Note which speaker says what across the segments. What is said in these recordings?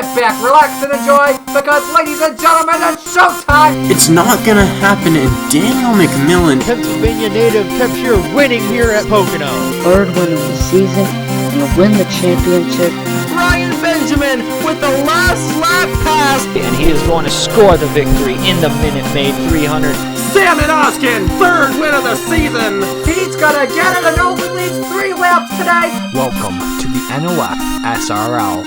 Speaker 1: sit back, relax, and enjoy, because, ladies and gentlemen, it's showtime!
Speaker 2: It's not gonna happen, and Daniel McMillan,
Speaker 3: Pennsylvania native, kept your winning here at Pocono.
Speaker 4: Third win of the season, and win the championship.
Speaker 5: Ryan Benjamin with the last lap pass.
Speaker 3: And he is going to score the victory in the Minute Maid 300.
Speaker 6: Salmon Oskin, third win of the season.
Speaker 1: He's gonna get it and only leads 3 laps today.
Speaker 5: Welcome to the NOFSRL.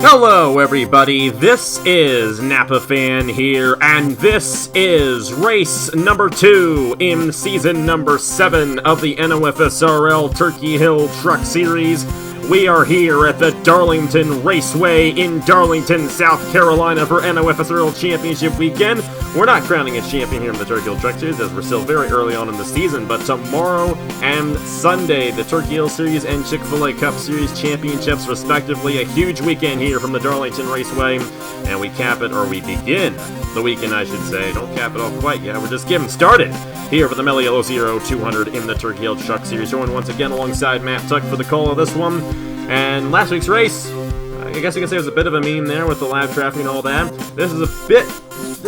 Speaker 6: Hello everybody, this is Napa Fan here, and this is race number 2 in season number 7 of the NOFSRL Turkey Hill Truck Series. We are here at the Darlington Raceway in Darlington, South Carolina for NOFSRL Championship Weekend. We're not crowning a champion here in the Turkey Hill Truck Series as we're still very early on in the season, but tomorrow and Sunday, the Turkey Hill Series and Chick-fil-A Cup Series Championships respectively. A huge weekend here from the Darlington Raceway, and we cap it, or we begin the weekend, I should say. Don't cap it all quite yet, we're just getting started here for the Mello Yello 200 in the Turkey Hill Truck Series. Joined once again alongside Matt Tuck for the call of this one. And last week's race, I guess you can say it was a bit of a meme there with the live traffic and all that. This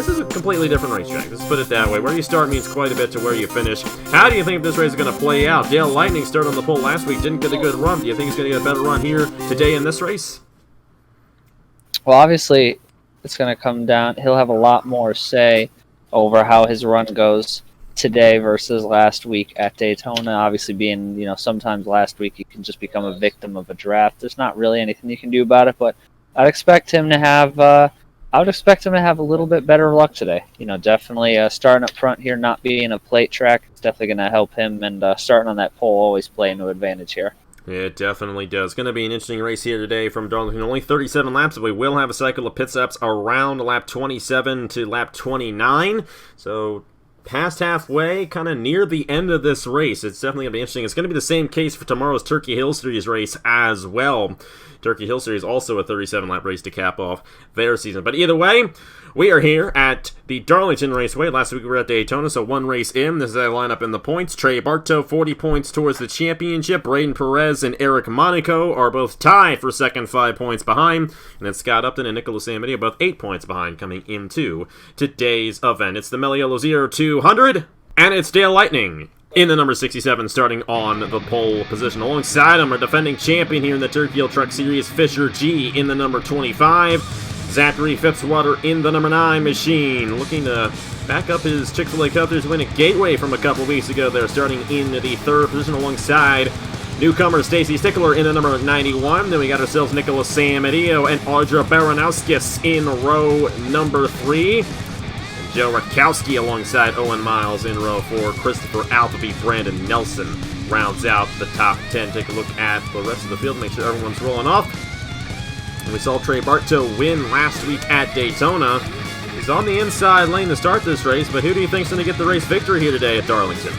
Speaker 6: is a completely different racetrack. Let's put it that way. Where you start means quite a bit to where you finish. How do you think this race is going to play out? Dale Lightning started on the pole last week, didn't get a good run. Do you think he's going to get a better run here today in this race?
Speaker 7: Well, obviously, it's going to come down. He'll have a lot more say over how his run goes today versus last week at Daytona. Obviously, being, sometimes last week you can just become a victim of a draft. There's not really anything you can do about it, but I'd expect him to have a little bit better luck today. Definitely starting up front here, not being a plate track, it's definitely going to help him, and starting on that pole always play into advantage here.
Speaker 6: It definitely does. It's going to be an interesting race here today from Darlington. Only 37 laps, but we will have a cycle of pit stops around lap 27 to lap 29. So past halfway, kind of near the end of this race. It's definitely going to be interesting. It's going to be the same case for tomorrow's Turkey Hill Series race as well. Turkey Hill Series also a 37-lap race to cap off their season. But either way, we are here at the Darlington Raceway. Last week we were at Daytona, so one race in. This is a lineup in the points. Trey Bartow, 40 points towards the championship. Braden Perez and Eric Monaco are both tied for second, 5 points behind. And then Scott Upton and Nicholas Amity are both 8 points behind coming into today's event. It's the Mello Yello 200, and it's Dale Lightning in the number 67, starting on the pole position. Alongside him, our defending champion here in the Turkey Hill Truck Series, Fisher G in the number 25. Zachary Fitzwater in the number 9 machine, looking to back up his Chick-fil-A Cup Series win at Gateway from a couple weeks ago there, starting in the third position alongside newcomer Stacy Stickler in the number 91. Then we got ourselves Nicholas Samadillo and Audra Baranowskis in row number 3. Joe Rakowski alongside Owen Miles in row 4. Christopher Alphabet, Brandon Nelson rounds out the top 10. Take a look at the rest of the field, make sure everyone's rolling off. And we saw Trey Bartow win last week at Daytona. He's on the inside lane to start this race, but who do you think's going to get the race victory here today at Darlington?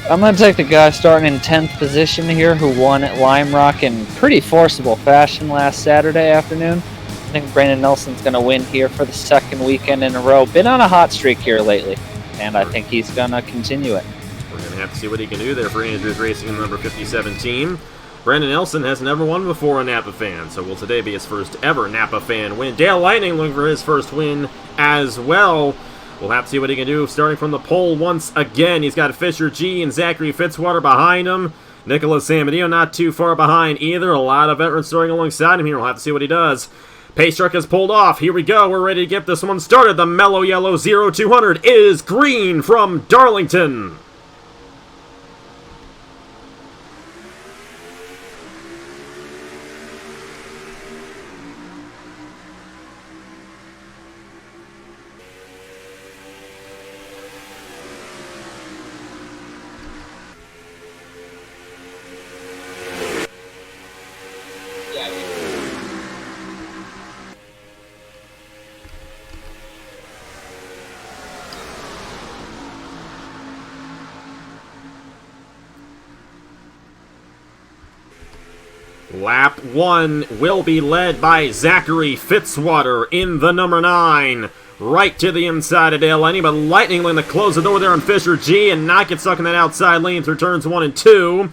Speaker 7: I'm going to take the guy starting in 10th position here who won at Lime Rock in pretty forcible fashion last Saturday afternoon. I think Brandon Nelson's going to win here for the second weekend in a row. Been on a hot streak here lately, and I think he's going to continue it.
Speaker 6: We're going to have to see what he can do there for Andrews Racing in the number 57 team. Brandon Nelson has never won before a Napa Fan, so will today be his first ever Napa Fan win. Dale Lightning looking for his first win as well. We'll have to see what he can do starting from the pole once again. He's got Fisher G and Zachary Fitzwater behind him. Nicholas Samadillo not too far behind either. A lot of veterans starting alongside him here. We'll have to see what he does. Pace truck has pulled off. Here we go. We're ready to get this one started. The Mello Yello 200 is green from Darlington. Lap 1 will be led by Zachary Fitzwater in the number 9. right to the inside of Dale Lightning, but Lightning looking to close the door there on Fisher G and not get stuck in that outside lane through turns 1 and 2.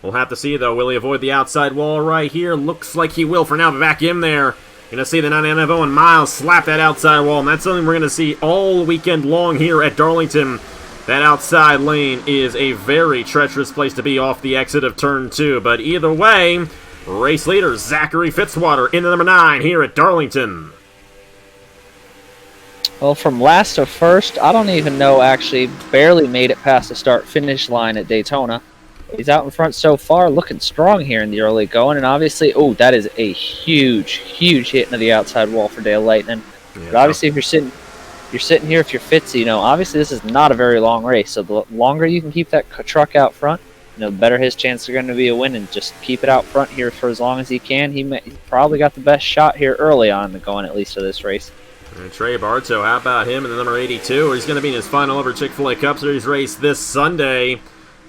Speaker 6: We'll have to see, though. Will he avoid the outside wall right here? Looks like he will for now, but back in there. Going to see the 99 and Miles slap that outside wall, and that's something we're going to see all weekend long here at Darlington. That outside lane is a very treacherous place to be off the exit of turn 2, but either way, race leader Zachary Fitzwater in the number 9 here at Darlington.
Speaker 7: Well, from last to first, I don't even know, actually, barely made it past the start-finish line at Daytona. He's out in front so far, looking strong here in the early going, and obviously, oh, that is a huge, huge hit into the outside wall for Dale Lightning. Yeah. But obviously, if you're sitting here, if you're Fitzy, obviously this is not a very long race, so the longer you can keep that truck out front, the better his chances are going to be of winning. Just keep it out front here for as long as he can. He's probably got the best shot here early on the going, at least to this race.
Speaker 6: And Trey Bartow, how about him in the number 82? He's going to be in his final ever Chick-fil-A Cup Series race this Sunday.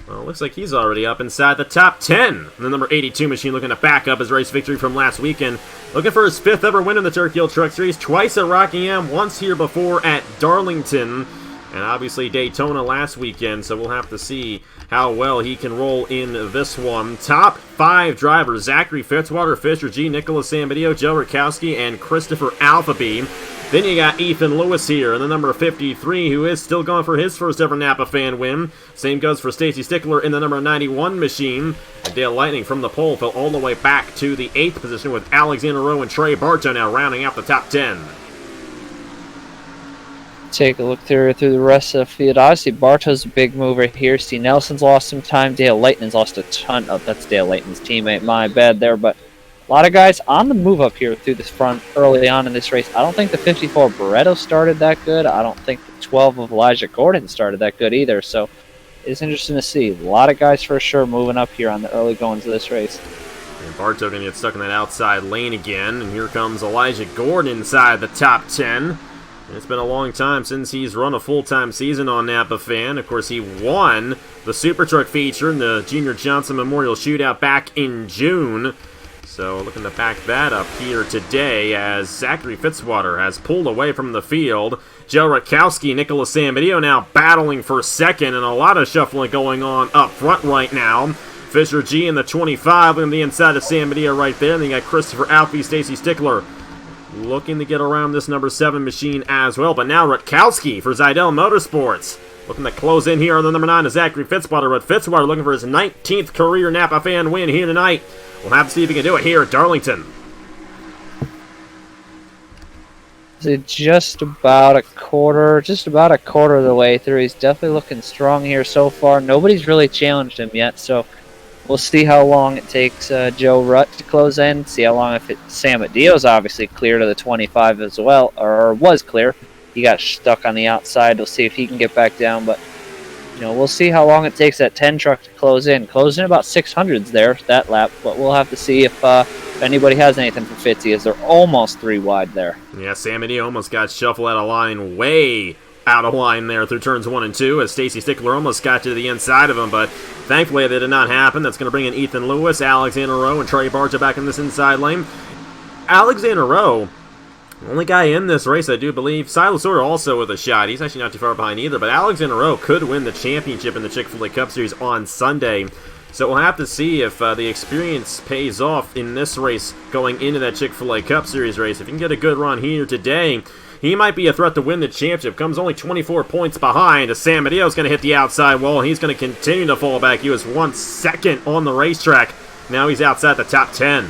Speaker 6: Well, looks like he's already up inside the top 10. The number 82 machine looking to back up his race victory from last weekend. Looking for his 5th ever win in the Turkey Hill Truck Series. Twice at Rockingham, once here before at Darlington. And obviously Daytona last weekend, so we'll have to see how well he can roll in this one. Top 5 drivers: Zachary Fitzwater, Fisher G, Nicholas Sambadio, Joe Rakowski, and Christopher Alphabee. Then you got Ethan Lewis here in the number 53, who is still going for his first ever Napa fan win. Same goes for Stacy Stickler in the number 91 machine. And Dale Lightning from the pole fell all the way back to the 8th position with Alexander Rowe and Trey Bartow now rounding out the top 10.
Speaker 7: Take a look through the rest of the field. Obviously, Bartow's a big mover here. Steve Nelson's lost some time. Dale Lightning's lost a ton. Oh, that's Dale Lightning's teammate. My bad there, but a lot of guys on the move up here through this front early on in this race. I don't think the 54 Barretto started that good. I don't think the 12 of Elijah Gordon started that good either. So it's interesting to see. A lot of guys for sure moving up here on the early goings of this race.
Speaker 6: And Bartow going to get stuck in that outside lane again. And here comes Elijah Gordon inside the top 10. And it's been a long time since he's run a full-time season on Napa Fan. Of course, he won the Super Truck feature in the Junior Johnson Memorial Shootout back in June. So looking to back that up here today as Zachary Fitzwater has pulled away from the field. Joe Rakowski, Nicholas Sambadio now battling for second, and a lot of shuffling going on up front right now. Fisher G in the 25 on the inside of Sambadio right there. And then you got Christopher Alfie, Stacy Stickler looking to get around this number 7 machine as well. But now Rutkowski for Zidell Motorsports looking to close in here on the number 9 of Zachary Fitzwater. But Fitzwater looking for his 19th career Napa Fan win here tonight. We'll have to see if he can do it here at Darlington.
Speaker 7: Just about a quarter of the way through. He's definitely looking strong here so far. Nobody's really challenged him yet, so we'll see how long it takes Joe Rutt to close in. See how long Sam Adio's obviously clear to the 25 as well, or was clear. He got stuck on the outside. We'll see if he can get back down, but we'll see how long it takes that 10 truck to close in. Close in about 600s there, that lap, but we'll have to see if anybody has anything for Fitzy, as they're almost 3 wide there.
Speaker 6: Yeah, Sam Adio almost got shuffled out of line, way out of line there through turns 1 and 2, as Stacy Stickler almost got to the inside of him, but thankfully that did not happen. That's going to bring in Ethan Lewis, Alexander Rowe, and Trey Bartow back in this inside lane. Alexander Rowe, the only guy in this race, I do believe. Silas Orr also with a shot. He's actually not too far behind either, but Alexander Rowe could win the championship in the Chick-fil-A Cup Series on Sunday. So we'll have to see if the experience pays off in this race going into that Chick-fil-A Cup Series race. If he can get a good run here today, he might be a threat to win the championship. Comes only 24 points behind, as Sam Adeo's going to hit the outside wall. He's going to continue to fall back. He was 1 second on the racetrack. Now he's outside the top 10.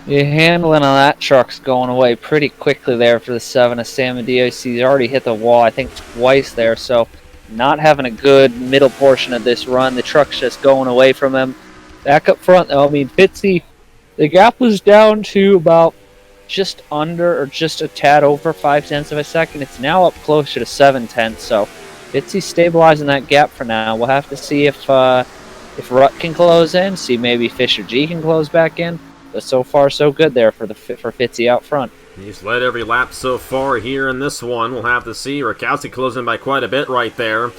Speaker 7: Your handling on that truck's going away pretty quickly there for the 7 of Sam Adio. He's already hit the wall, I think, twice there, so not having a good middle portion of this run. The truck's just going away from him. Back up front, though, Fitzy, the gap was down to about just under or just a tad over 0.5 of a second. It's now up closer to 0.7, so Fitzy's stabilizing that gap for now. We'll have to see if Rutt can close in, see maybe Fisher G can close back in. But so far, so good there for Fitzy out front.
Speaker 6: He's led every lap so far here in this one. We'll have to see. Rakowski closing by quite a bit right there.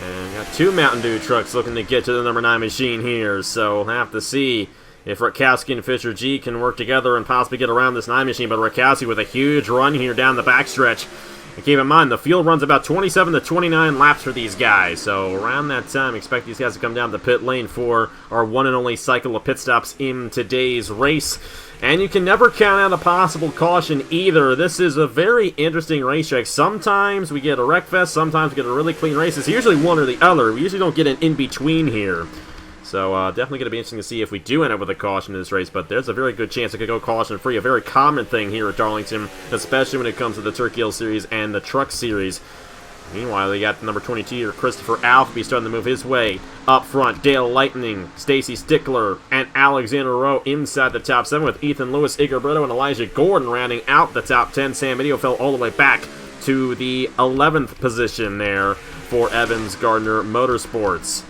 Speaker 6: And got 2 Mountain Dew trucks looking to get to the number 9 machine here. So we'll have to see if Rakowski and Fisher G can work together and possibly get around this 9 machine. But Rakowski with a huge run here down the backstretch. And keep in mind, the field runs about 27 to 29 laps for these guys. So around that time, expect these guys to come down the pit lane for our one and only cycle of pit stops in today's race. And you can never count out a possible caution either. This is a very interesting racetrack. Sometimes we get a wreck fest, sometimes we get a really clean race. It's usually one or the other. We usually don't get an in-between here. So definitely going to be interesting to see if we do end up with a caution in this race, but there's a very good chance it could go caution-free, a very common thing here at Darlington, especially when it comes to the Turkey Hill Series and the Truck Series. Meanwhile, they got the number 22 here, Christopher Alfby, starting to move his way up front. Dale Lightning, Stacy Stickler, and Alexander Rowe inside the top 7 with Ethan Lewis, Igor Brito, and Elijah Gordon rounding out the top 10. Sam Idio fell all the way back to the 11th position there for Evans Gardner Motorsports.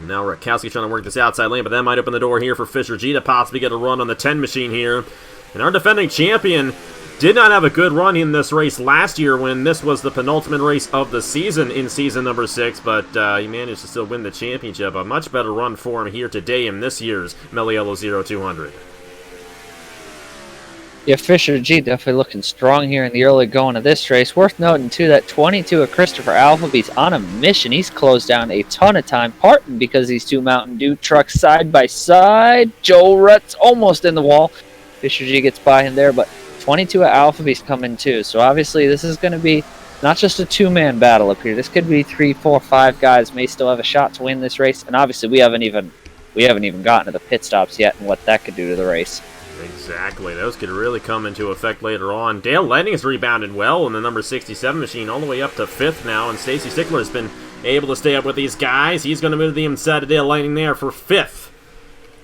Speaker 6: Now Rakowski trying to work this outside lane, but that might open the door here for Fisher G to possibly get a run on the 10 machine here. And our defending champion did not have a good run in this race last year when this was the penultimate race of the season in season number 6, but he managed to still win the championship. A much better run for him here today in this year's Mello 0200.
Speaker 7: Yeah, Fisher G definitely looking strong here in the early going of this race. Worth noting, too, that 22 of Christopher Alphabe's on a mission. He's closed down a ton of time, partly because these two Mountain Dew trucks side by side. Joe Rutt's almost in the wall. Fisher G gets by him there, but 22 of Alphabe's coming, too. So, obviously, this is going to be not just a two-man battle up here. This could be 3, 4, 5 guys may still have a shot to win this race. And, obviously, we haven't even gotten to the pit stops yet and what that could do to the race.
Speaker 6: Exactly. Those could really come into effect later on. Dale Lightning has rebounded well in the number 67 machine, all the way up to 5th now, and Stacy Stickler has been able to stay up with these guys. He's going to move to the inside of Dale Lightning there for 5th.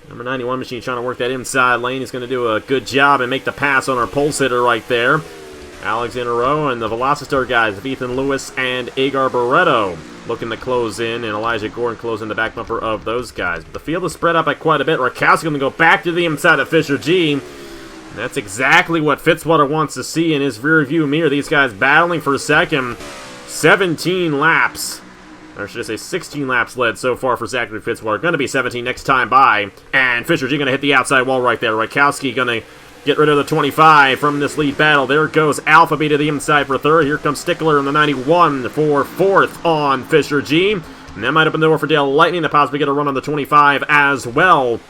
Speaker 6: Number 91 machine trying to work that inside lane. He's going to do a good job and make the pass on our pulse hitter right there. Alexander Rowe and the Velocitor guys, Ethan Lewis and Agar Barreto, looking to close in, and Elijah Gordon closing the back bumper of those guys. But the field is spread out by quite a bit. Rakowski going to go back to the inside of Fisher G. And that's exactly what Fitzwater wants to see in his rear view mirror. These guys battling for second. 17 laps. Or should I say 16 laps led so far for Zachary Fitzwater. Going to be 17 next time by. And Fisher G going to hit the outside wall right there. Rakowski going to get rid of the 25 from this lead battle. There goes Alphabet to the inside for 3rd. Here comes Stickler in the 91 for 4th on Fisher G. And that might open the door for Dale Lightning to possibly get a run on the 25 as well.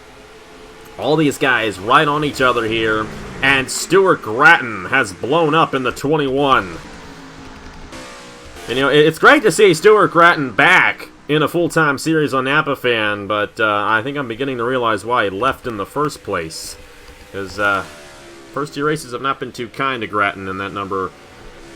Speaker 6: All these guys right on each other here. And Stuart Gratton has blown up in the 21. And, it's great to see Stuart Gratton back in a full-time series on Napa Fan, but I think I'm beginning to realize why he left in the first place. Because first 2 races have not been too kind to Gratton in that number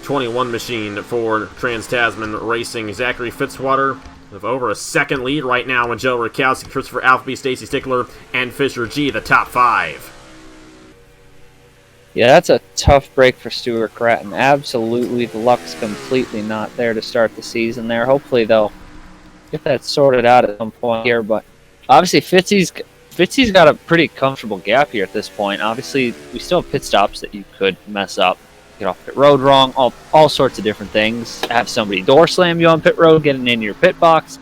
Speaker 6: 21 machine for Trans-Tasman Racing. Zachary Fitzwater with over a second lead right now with Joe Rakowski, Christopher Alfby, Stacy Stickler, and Fisher G, the top 5.
Speaker 7: Yeah, that's a tough break for Stuart Gratton. Absolutely, the luck's completely not there to start the season there. Hopefully they'll get that sorted out at some point here, but obviously Fitzy's got a pretty comfortable gap here at this point. Obviously, we still have pit stops that you could mess up. Get off pit road wrong, all sorts of different things. Have somebody door slam you on pit road, getting in your pit box.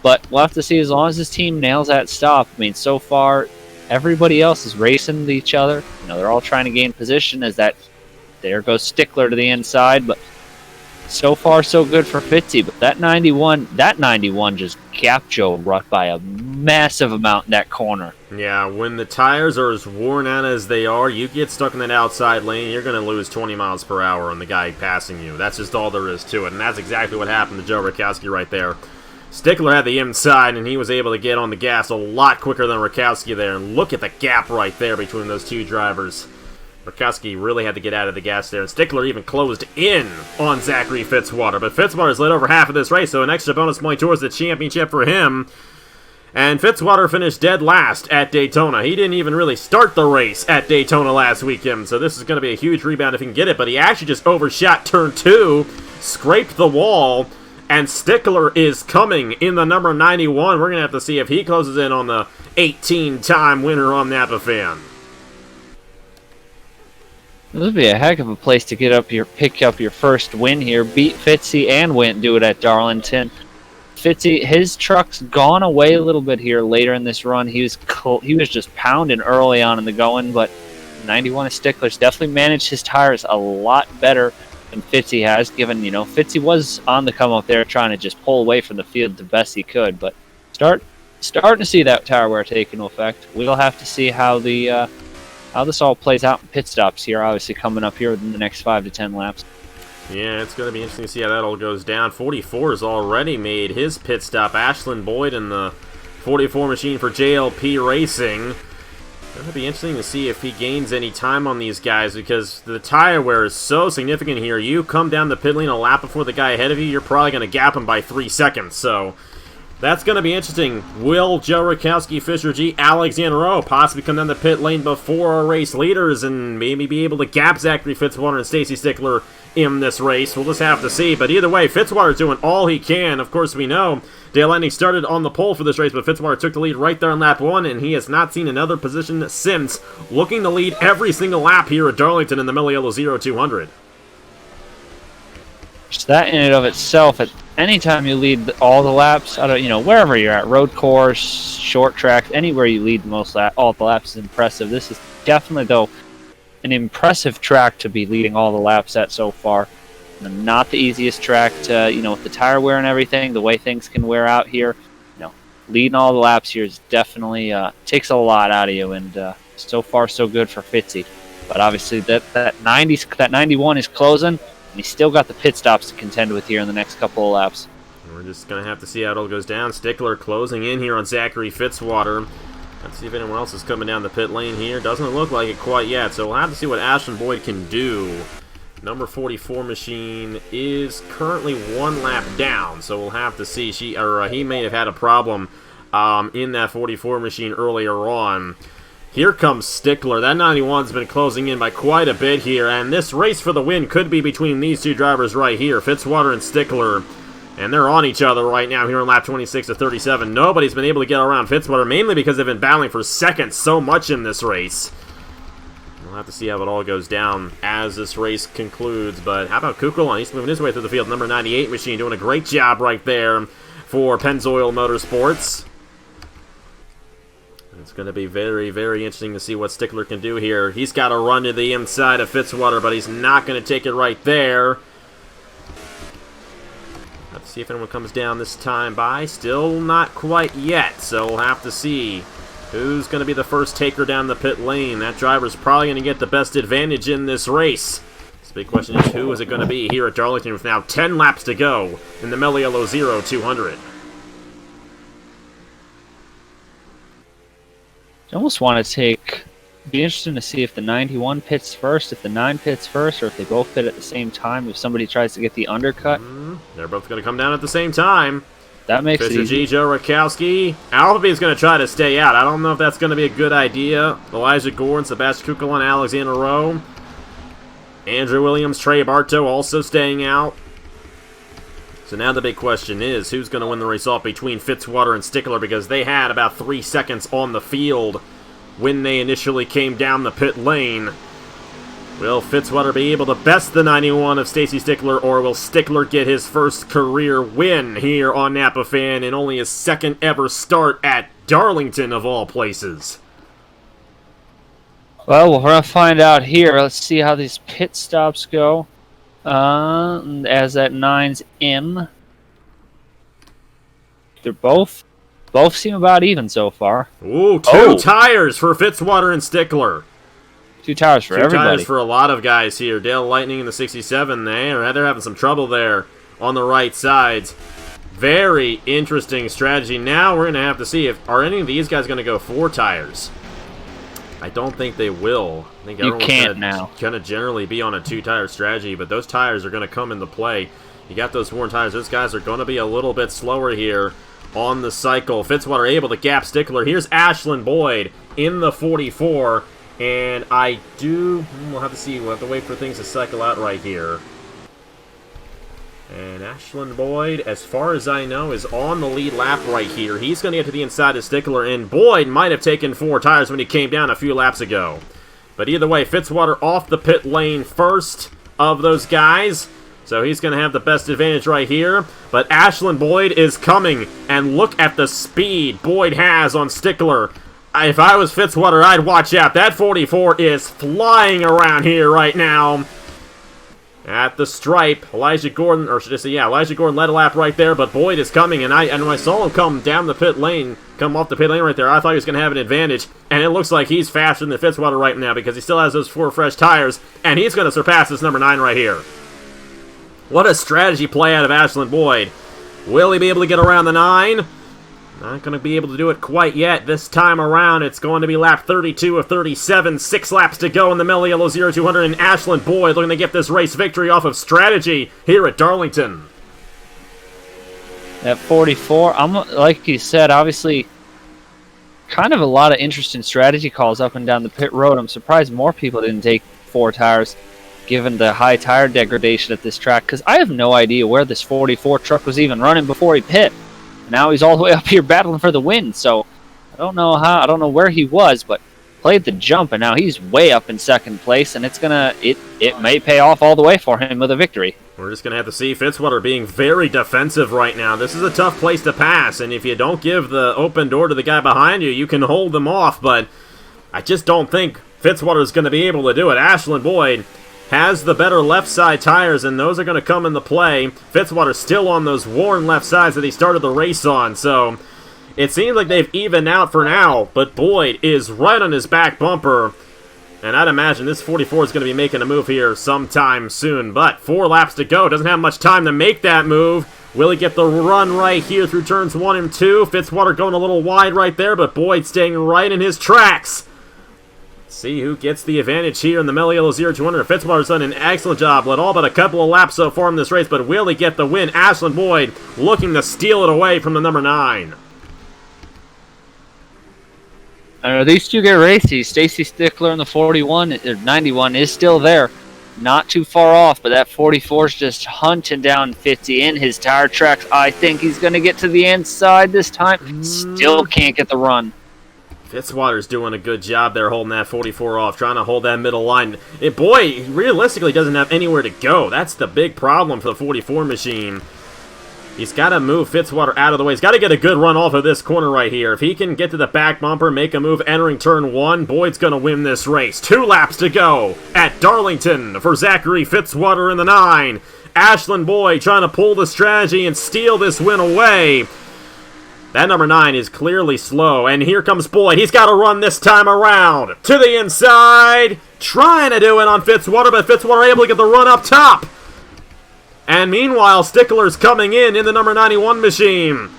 Speaker 7: But we'll have to see as long as this team nails that stop. I mean, so far, everybody else is racing to each other. They're all trying to gain position as that. There goes Stickler to the inside, but so far so good for Fitzy. But that 91 just gapped Joe Rutt by a massive amount in that corner.
Speaker 6: Yeah, when the tires are as worn out as they are, you get stuck in that outside lane, you're going to lose 20 miles per hour on the guy passing you. That's just all there is to it, and that's exactly what happened to Joe Rakowski right there. Stickler had the inside, and he was able to get on the gas a lot quicker than Rakowski there. And look at the gap right there between those two drivers. Rakowski really had to get out of the gas there, and Stickler even closed in on Zachary Fitzwater. But Fitzwater's led over half of this race, so an extra bonus point towards the championship for him. And Fitzwater finished dead last at Daytona. He didn't even really start the race at Daytona last weekend, so this is going to be a huge rebound if he can get it. But he actually just overshot turn 2, scraped the wall, and Stickler is coming in the number 91. We're going to have to see if he closes in on the 18-time winner on Napa Fan.
Speaker 7: This would be a heck of a place to pick up your first win here. Beat Fitzy and do it at Darlington. Fitzy, his truck's gone away a little bit here later in this run. He was just pounding early on in the going, but 91 of Stickler's definitely managed his tires a lot better than Fitzy has, given, Fitzy was on the come up there trying to just pull away from the field the best he could, but starting to see that tire wear take into effect. We'll have to see how this all plays out in pit stops here, obviously coming up here within the next 5 to 10 laps.
Speaker 6: Yeah, it's going to be interesting to see how that all goes down. 44 has already made his pit stop. Ashland Boyd in the 44 machine for JLP Racing. Going to be interesting to see if he gains any time on these guys, because the tire wear is so significant here. You come down the pit lane a lap before the guy ahead of you, you're probably going to gap him by 3 seconds. So that's going to be interesting. Will Joe Rakowski, Fisher G, Alexander Rowe possibly come down the pit lane before our race leaders and maybe be able to gap Zachary Fitzwater and Stacy Stickler in this race? We'll just have to see. But either way, Fitzwater's doing all he can. Of course, we know Dale Lightning started on the pole for this race, but Fitzwater took the lead right there on lap 1, and he has not seen another position since, looking to lead every single lap here at Darlington in the Mello Yello 0200.
Speaker 7: Just that in and of itself, at any time you lead all the laps, wherever you're at, road course, short track, anywhere you lead all the laps is impressive. This is definitely, though, an impressive track to be leading all the laps at so far. Not the easiest track to, with the tire wear and everything, the way things can wear out here. Leading all the laps here is definitely takes a lot out of you, and so far so good for Fitzy. But obviously that 91 is closing, and he's still got the pit stops to contend with here in the next couple of laps.
Speaker 6: We're just going to have to see how it all goes down. Stickler closing in here on Zachary Fitzwater. Let's see if anyone else is coming down the pit lane here. Doesn't look like it quite yet, so we'll have to see what Ashland Boyd can do. Number 44 machine is currently 1 lap down, so we'll have to see. He may have had a problem in that 44 machine earlier on. Here comes Stickler. That 91's been closing in by quite a bit here, and this race for the win could be between these two drivers right here, Fitzwater and Stickler. And they're on each other right now here on lap 26 to 37. Nobody's been able to get around Fitzwater, mainly because they've been battling for second so much in this race. We'll have to see how it all goes down as this race concludes. But how about Kukulon? He's moving his way through the field. Number 98 machine doing a great job right there for Pennzoil Motorsports. It's going to be very, very interesting to see what Stickler can do here. He's got to run to the inside of Fitzwater, but he's not going to take it right there. Let's see if anyone comes down this time by. Still not quite yet, so we'll have to see who's going to be the first taker down the pit lane. That driver's probably going to get the best advantage in this race. The big question is, who is it going to be here at Darlington with now 10 laps to go in the Mello Yello 0200?
Speaker 7: I almost want to be interesting to see if the 91 pits first, if the 9 pits first, or if they both pit at the same time, if somebody tries to get the undercut.
Speaker 6: They're both going to come down at the same time.
Speaker 7: That makes it
Speaker 6: Fisher
Speaker 7: easy.
Speaker 6: G, Joe Rakowski. Alphabet is going to try to stay out. I don't know if that's going to be a good idea. Elijah Gordon, Sebastian Kukulon, Alexander Rowe. Andrew Williams, Trey Bartow also staying out. So now the big question is, who's going to win the race off between Fitzwater and Stickler, because they had about 3 seconds on the field when they initially came down the pit lane. Will Fitzwater be able to best the 91 of Stacy Stickler, or will Stickler get his first career win here on Napa Fan in only his second ever start at Darlington, of all places?
Speaker 7: Well, we're going to find out here. Let's see how these pit stops go. As that 9's in. They're both seem about even so far.
Speaker 6: Ooh, two tires for Fitzwater and Stickler.
Speaker 7: 2 tires for everybody.
Speaker 6: 2 tires for a lot of guys here. Dale Lightning in the 67, they're having some trouble there on the right sides. Very interesting strategy. Now we're going to have to see are any of these guys going to go 4 tires. I don't think they will. I think everyone's going to generally be on a 2-tire strategy, but those tires are going to come into play. You got those worn tires. Those guys are going to be a little bit slower here on the cycle. Fitzwater able to gap Stickler. Here's Ashland Boyd in the 44. And we'll have to see. We'll have to wait for things to cycle out right here. And Ashland Boyd, as far as I know, is on the lead lap right here. He's going to get to the inside of Stickler, and Boyd might have taken 4 tires when he came down a few laps ago. But either way, Fitzwater off the pit lane first of those guys. So he's going to have the best advantage right here. But Ashland Boyd is coming. And look at the speed Boyd has on Stickler. If I was Fitzwater, I'd watch out. That 44 is flying around here right now. At the stripe, Elijah Gordon, or should I say, yeah, Elijah Gordon led a lap right there, but Boyd is coming, and when I saw him come down the pit lane, come off the pit lane right there, I thought he was going to have an advantage, and it looks like he's faster than Fitzwater right now because he still has those 4 fresh tires, and he's going to surpass this number 9 right here. What a strategy play out of Ashland Boyd. Will he be able to get around the 9? Not going to be able to do it quite yet. This time around, it's going to be lap 32 of 37. 6 laps to go in the Mello Yello 0200, and Ashland Boyd looking to get this race victory off of strategy here at Darlington.
Speaker 7: At 44, like you said, obviously, kind of a lot of interesting strategy calls up and down the pit road. I'm surprised more people didn't take 4 tires, given the high tire degradation at this track, because I have no idea where this 44 truck was even running before he pit. Now he's all the way up here battling for the win, so I don't know where he was, but played the jump, and now he's way up in second place, and it may pay off all the way for him with a victory.
Speaker 6: We're just going to have to see Fitzwater being very defensive right now. This is a tough place to pass, and if you don't give the open door to the guy behind you, you can hold them off, but I just don't think Fitzwater is going to be able to do it. Ashland Boyd has the better left side tires, and those are going to come into play. Fitzwater still on those worn left sides that he started the race on, so it seems like they've evened out for now, but Boyd is right on his back bumper, and I'd imagine this 44 is going to be making a move here sometime soon, but 4 laps to go. Doesn't have much time to make that move. Will he get the run right here through turns 1 and 2? Fitzwater going a little wide right there, but Boyd staying right in his tracks. See who gets the advantage here in the Mello Yello 0200. Fitzwater's done an excellent job. Led all but a couple of laps so far in this race, but will he get the win? Ashland Boyd looking to steal it away from the number 9.
Speaker 7: These two get racy. Stacy Stickler in the 41, or 91 is still there. Not too far off, but that 44 is just hunting down 50 in his tire tracks. I think he's going to get to the inside this time. Still can't get the run.
Speaker 6: Fitzwater's doing a good job there holding that 44 off, trying to hold that middle line. Boy, realistically doesn't have anywhere to go. That's the big problem for the 44 machine. He's got to move Fitzwater out of the way. He's got to get a good run off of this corner right here. If he can get to the back bumper, make a move entering turn 1, Boyd's going to win this race. 2 laps to go at Darlington for Zachary Fitzwater in the 9. Ashland Boyd trying to pull the strategy and steal this win away. That number 9 is clearly slow, and here comes Boyd. He's got to run this time around. To the inside, trying to do it on Fitzwater, but Fitzwater able to get the run up top. And meanwhile, Stickler's coming in the number 91 machine.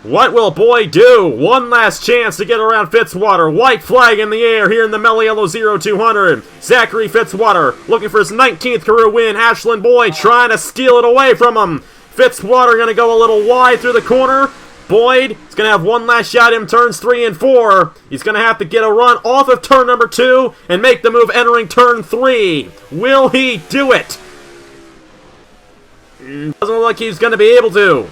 Speaker 6: What will Boyd do? One last chance to get around Fitzwater. White flag in the air here in the Mello Yello 0200. Zachary Fitzwater looking for his 19th career win. Ashland Boyd trying to steal it away from him. Fitzwater going to go a little wide through the corner. Boyd is going to have one last shot in turns 3 and 4. He's going to have to get a run off of turn number 2 and make the move entering turn 3. Will he do it? Doesn't look like he's going to be able to.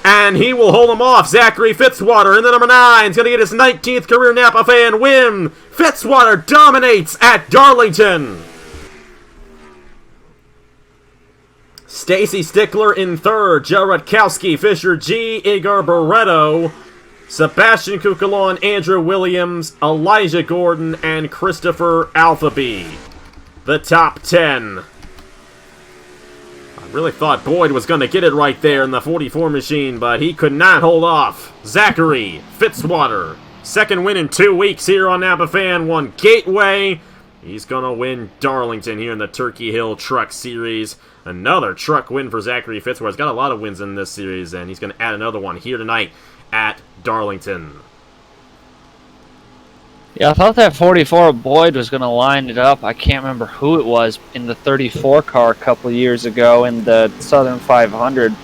Speaker 6: And he will hold him off. Zachary Fitzwater in the number 9 is going to get his 19th career Napa fan win. Fitzwater dominates at Darlington. Stacy Stickler in 3rd, Joe Rutkowski, Fisher G, Igor Barreto, Sebastian Kukalon, Andrew Williams, Elijah Gordon, and Christopher Alphaby. The top 10. I really thought Boyd was going to get it right there in the 44 machine, but he could not hold off. Zachary Fitzwater, 2nd win in 2 weeks here on Napa Fan 1 Gateway. He's going to win Darlington here in the Turkey Hill Truck Series. Another truck win for Zachary Fitzwater. He's got a lot of wins in this series, and he's going to add another one here tonight at Darlington.
Speaker 7: Yeah, I thought that 44 Boyd was going to line it up. I can't remember who it was in the 34 car a couple of years ago in the Southern 500.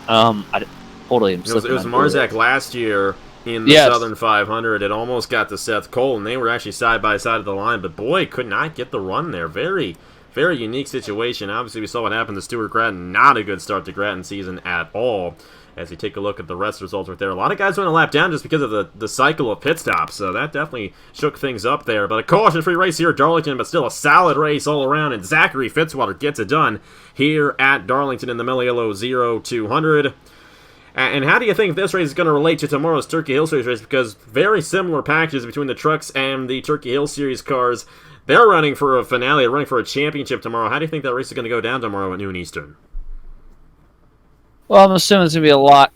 Speaker 7: I totally am slipping.
Speaker 6: It was Marzak last year in the Southern 500. It almost got to Seth Cole, and they were actually side by side of the line, but Boyd could not get the run there. Very unique situation. Obviously, we saw what happened to Stuart Grattan. Not a good start to Grattan season at all. as you take a look at the rest of the results right there. A lot of guys went a lap down just because of the cycle of pit stops, so that definitely shook things up there. But a caution-free race here at Darlington, but still a solid race all around, and Zachary Fitzwater gets it done here at Darlington in the Mello Yello 0-200. And how do you think this race is going to relate to tomorrow's Turkey Hill Series race? Because very similar packages between the trucks and the Turkey Hill Series cars. They're running for a finale, running for a championship tomorrow. How do you think that race is going to go down tomorrow at noon Eastern?
Speaker 7: Well, I'm assuming it's going to be a lot.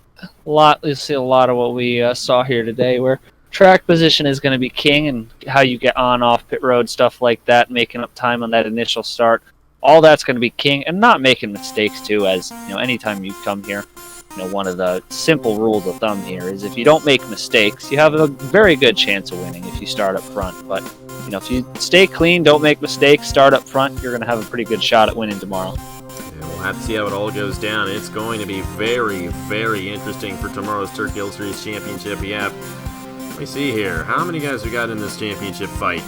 Speaker 7: You'll see a lot of what we saw here today, where track position is going to be king, and how you get on, off pit road, stuff like that, making up time on that initial start. All that's going to be king, and not making mistakes too. As you know, anytime you come here, one of the simple rules of thumb here is if you don't make mistakes, you have a very good chance of winning if you start up front. But if you stay clean, don't make mistakes, start up front, you're going to have a pretty good shot at winning tomorrow.
Speaker 6: Yeah, we'll have to see how it all goes down. It's going to be very, very interesting for tomorrow's Turkey Hill Series Championship. Let me see here. How many guys we got in this championship fight?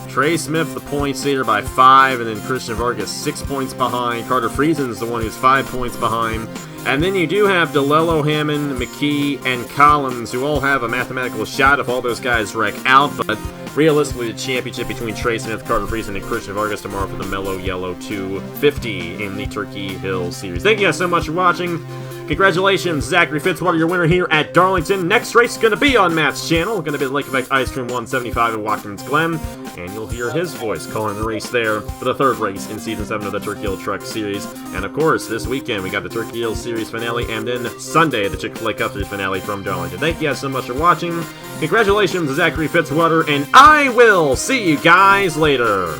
Speaker 6: Trey Smith, the points leader by 5, and then Christian Vargas 6 points behind. Carter Friesen's the one who's 5 points behind. And then you do have DeLello, Hammond, McKee, and Collins, who all have a mathematical shot if all those guys wreck out. But realistically, the championship between Trey Smith, Carter Friesen, and Christian Vargas tomorrow for the Mello Yello 250 in the Turkey Hill Series. Thank you guys so much for watching. Congratulations, Zachary Fitzwater, your winner here at Darlington. Next race is going to be on Matt's channel. Going to be the Lake Effect Ice Cream 175 at Watkins Glen. And you'll hear his voice calling the race there for the third race in Season 7 of the Turkey Hill Truck Series. And of course, this weekend we got the Turkey Hill Series finale, and then Sunday the Chick-fil-A Cup Series finale from Darlington. Thank you guys so much for watching. Congratulations, Zachary Fitzwater, and I will see you guys later.